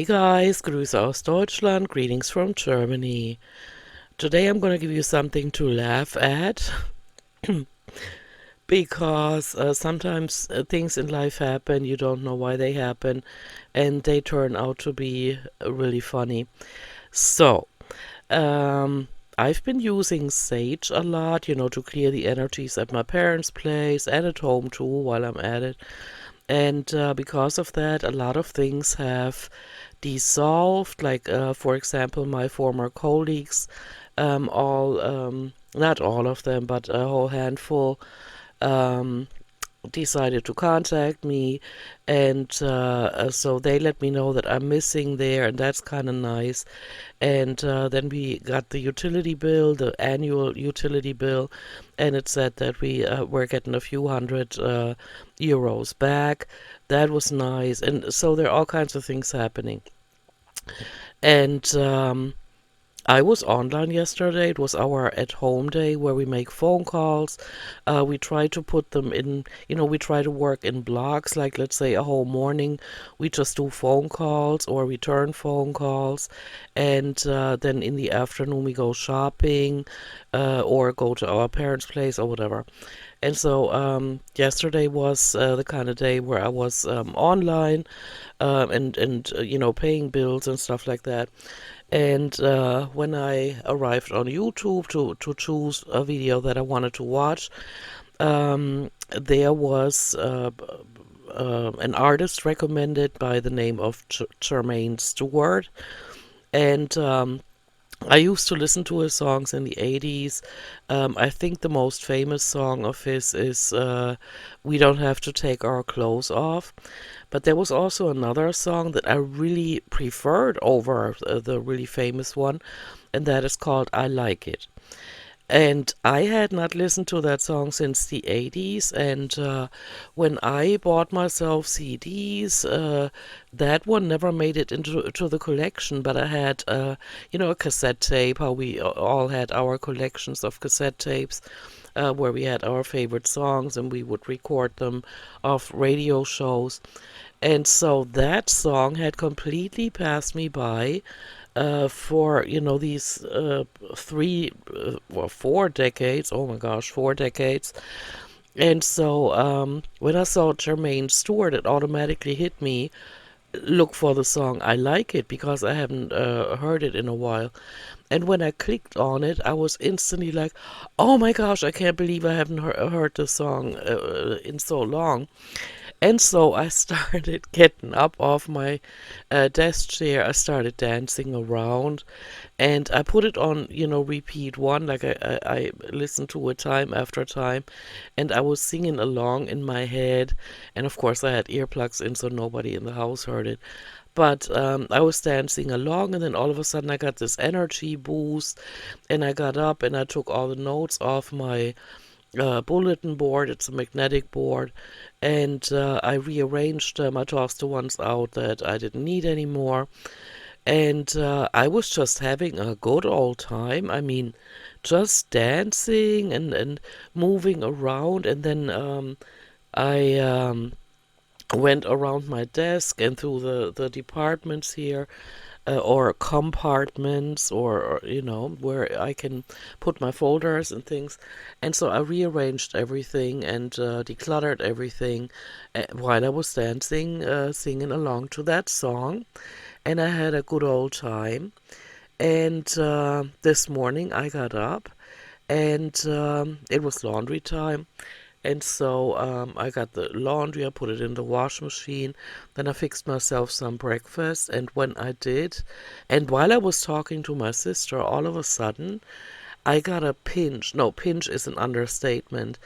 Hey guys, Grüße aus Deutschland, greetings from Germany. Today I'm gonna give you something to laugh at because sometimes things in life happen, you don't know why they happen, and they turn out to be really funny. So, um, I've been using Sage a lot, to clear the energies at my parents' place and at home too while I'm at it. And because of that, a lot of things have dissolved. Like, for example, my former colleagues, not all of them, but a whole handful, um, decided to contact me, and so they let me know that I'm missing there, and that's kind of nice. And then we got the utility bill, the annual utility bill, and it said that we were getting a few hundred euros back. That was nice, and so there are all kinds of things happening. And I was online yesterday. It was our at home day where we make phone calls. We try to put them in, we try to work in blocks. Like, let's say, a whole morning, we just do phone calls or return phone calls. And then in the afternoon, we go shopping or go to our parents' place or whatever. And so yesterday was the kind of day where I was online and paying bills and stuff like that. And when I arrived on YouTube to choose a video that I wanted to watch, there was an artist recommended by the name of Jermaine Stewart. And I used to listen to his songs in the 80s. I think the most famous song of his is We Don't Have to Take Our Clothes Off. But there was also another song that I really preferred over the really famous one, and that is called I Like It. And I had not listened to that song since the 80s. And when I bought myself CDs, that one never made it into the collection. But I had, a cassette tape, how we all had our collections of cassette tapes. Where we had our favorite songs and we would record them off radio shows. And so that song had completely passed me by for these three or 4 decades. Oh my gosh, 4 decades. And so when I saw Jermaine Stewart, it automatically hit me. Look for the song I Like It, because I haven't heard it in a while. And when I clicked on it, I was instantly like, oh my gosh, I can't believe I haven't heard the song in so long. And so I started getting up off my desk chair. I started dancing around, and I put it on, repeat one. Like I listened to it time after time, and I was singing along in my head. And of course, I had earplugs in, so nobody in the house heard it. But I was dancing along, and then all of a sudden, I got this energy boost, and I got up and I took all the notes off my bulletin board. It's a magnetic board, and I rearranged them. I tossed the ones out that I didn't need anymore, and I was just having a good old time. I mean, just dancing and moving around, and then I went around my desk and through the departments here, or compartments, or where I can put my folders and things. And so I rearranged everything and decluttered everything while I was dancing, singing along to that song. And I had a good old time. And this morning I got up, and it was laundry time. And so I got the laundry, I put it in the wash machine, then I fixed myself some breakfast. And when I did, and while I was talking to my sister, all of a sudden, I got a pinch. No, pinch is an understatement.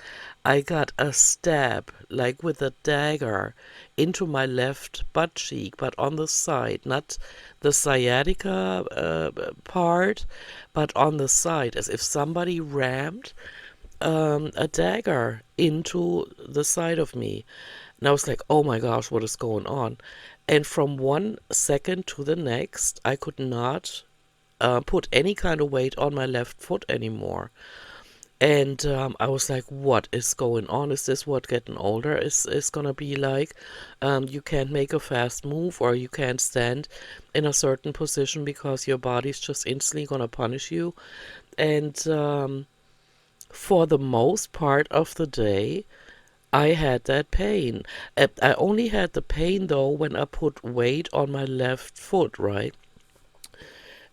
I got a stab, like with a dagger, into my left butt cheek, but on the side, not the sciatica part, but on the side, as if somebody rammed a dagger into the side of me. And I was like, oh my gosh, what is going on? And from 1 second to the next, I could not put any kind of weight on my left foot anymore. And I was like, what is going on? Is this what getting older is gonna be like? You can't make a fast move, or you can't stand in a certain position because your body's just instantly gonna punish you. And for the most part of the day, I had that pain. I only had the pain though when I put weight on my left foot, right?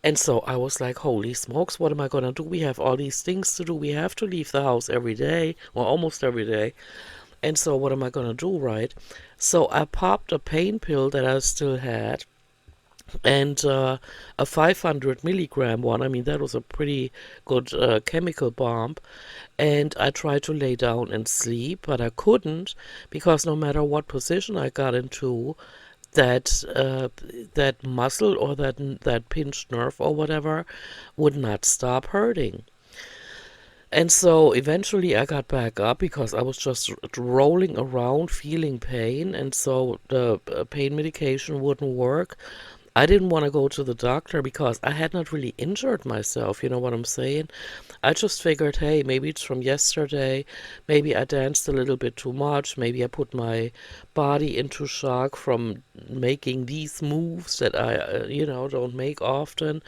And so I was like, holy smokes, what am I gonna do? We have all these things to do. We have to leave the house every day, or almost every day. And so what am I gonna do, right? So I popped a pain pill that I still had, and a 500 milligram one. I mean, that was a pretty good chemical bomb. And I tried to lay down and sleep, but I couldn't because no matter what position I got into, that that muscle or that pinched nerve or whatever would not stop hurting. And so eventually I got back up because I was just rolling around feeling pain, and so the pain medication wouldn't work. I didn't want to go to the doctor because I had not really injured myself, you know what I'm saying? I just figured, hey, maybe it's from yesterday. Maybe I danced a little bit too much. Maybe I put my body into shock from making these moves that I, don't make often.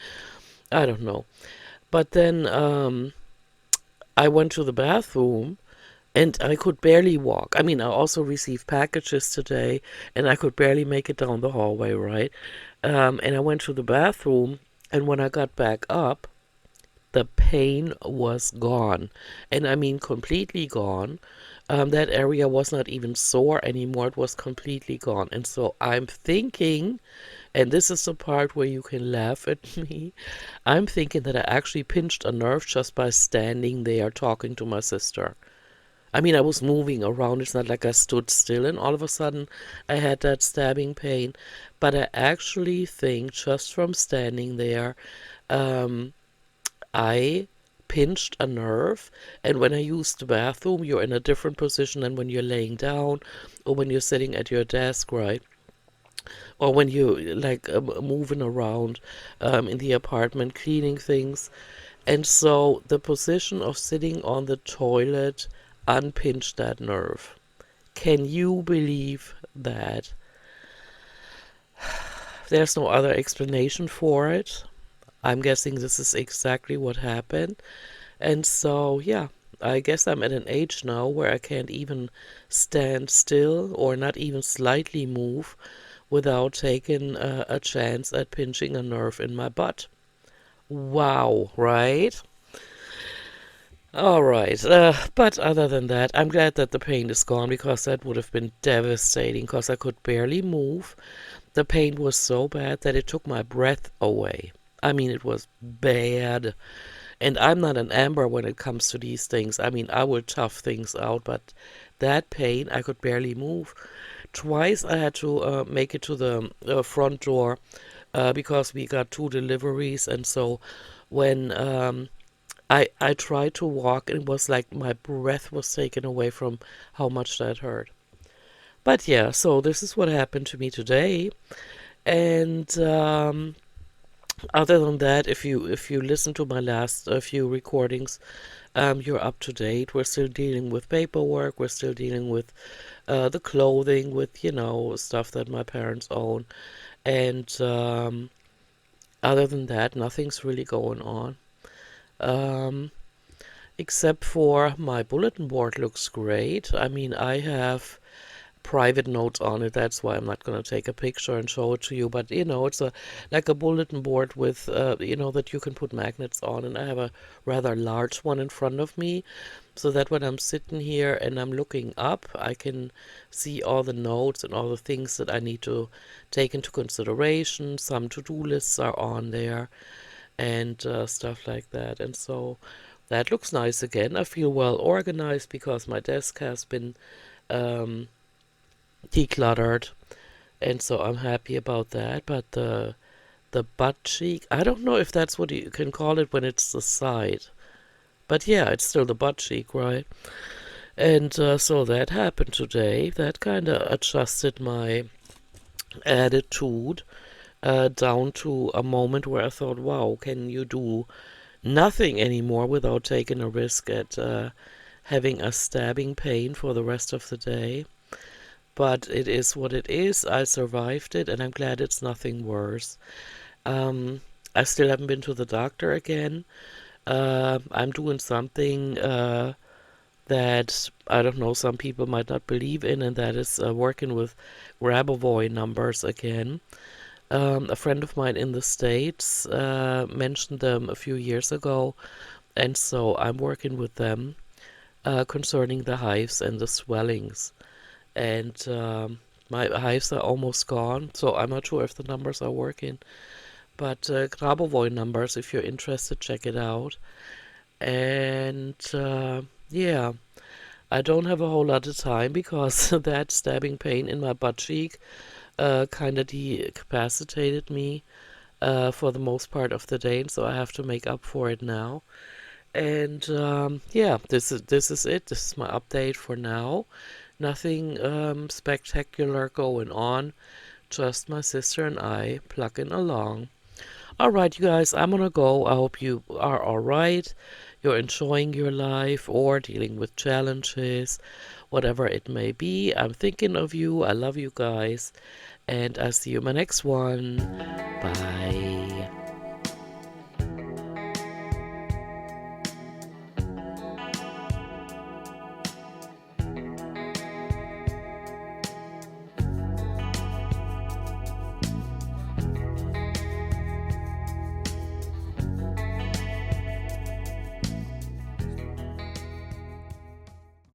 I don't know. But then I went to the bathroom and I could barely walk. I mean, I also received packages today and I could barely make it down the hallway, right? And I went to the bathroom, and when I got back up, the pain was gone. And I mean, completely gone. That area was not even sore anymore, it was completely gone. And so I'm thinking, and this is the part where you can laugh at me, I'm thinking that I actually pinched a nerve just by standing there talking to my sister. I mean, I was moving around. It's not like I stood still and all of a sudden I had that stabbing pain. But I actually think just from standing there, um, I pinched a nerve. And when I use the bathroom, you're in a different position than when you're laying down or when you're sitting at your desk, right? Or when you like moving around in the apartment, cleaning things. And so the position of sitting on the toilet unpinched that nerve. Can you believe that? There's no other explanation for it. I'm guessing this is exactly what happened. And so, yeah, I guess I'm at an age now where I can't even stand still or not even slightly move without taking a chance at pinching a nerve in my butt. Wow, right? All right. But other than that, I'm glad that the pain is gone because that would have been devastating because I could barely move. The pain was so bad that it took my breath away. I mean, it was bad. And I'm not an Amber when it comes to these things. I mean, I will tough things out, but that pain, I could barely move. Twice I had to make it to the front door because we got two deliveries, and so when I tried to walk, and it was like my breath was taken away from how much that hurt. But yeah, so this is what happened to me today, and other than that, if you listen to my last few recordings, you're up to date. We're still dealing with paperwork. We're still dealing with the clothing, with stuff that my parents own, and other than that, nothing's really going on. Um, Except for my bulletin board looks great. I mean, I have private notes on it. That's why I'm not going to take a picture and show it to you. But it's a like a bulletin board with that you can put magnets on. And I have a rather large one in front of me, so that when I'm sitting here and I'm looking up, I can see all the notes and all the things that I need to take into consideration. Some to-do lists are on there and stuff like that. And so that looks nice again. I feel well organized because my desk has been um, decluttered, and so I'm happy about that. But the butt cheek, I don't know if that's what you can call it when it's the side. But yeah, it's still the butt cheek, right? And so that happened today. That kind of adjusted my attitude down to a moment where I thought, wow, can you do nothing anymore without taking a risk at having a stabbing pain for the rest of the day. But it is what it is. I survived it, and I'm glad it's nothing worse. Um, I still haven't been to the doctor again. I'm doing something that I don't know, some people might not believe in, and that is working with Grabovoi numbers again. A friend of mine in the States mentioned them a few years ago, and so I'm working with them concerning the hives and the swellings. And my hives are almost gone, so I'm not sure if the numbers are working. But Grabovoi numbers, if you're interested, check it out. And yeah, I don't have a whole lot of time because that stabbing pain in my butt cheek kind of decapacitated me for the most part of the day, and so I have to make up for it now. And yeah, this is it. This is my update for now. Nothing spectacular going on. Just my sister and I plugging along. All right, you guys, I'm gonna go. I hope you are all right. You're enjoying your life or dealing with challenges, whatever it may be. I'm thinking of you. I love you guys. And I'll see you in my next one. Bye.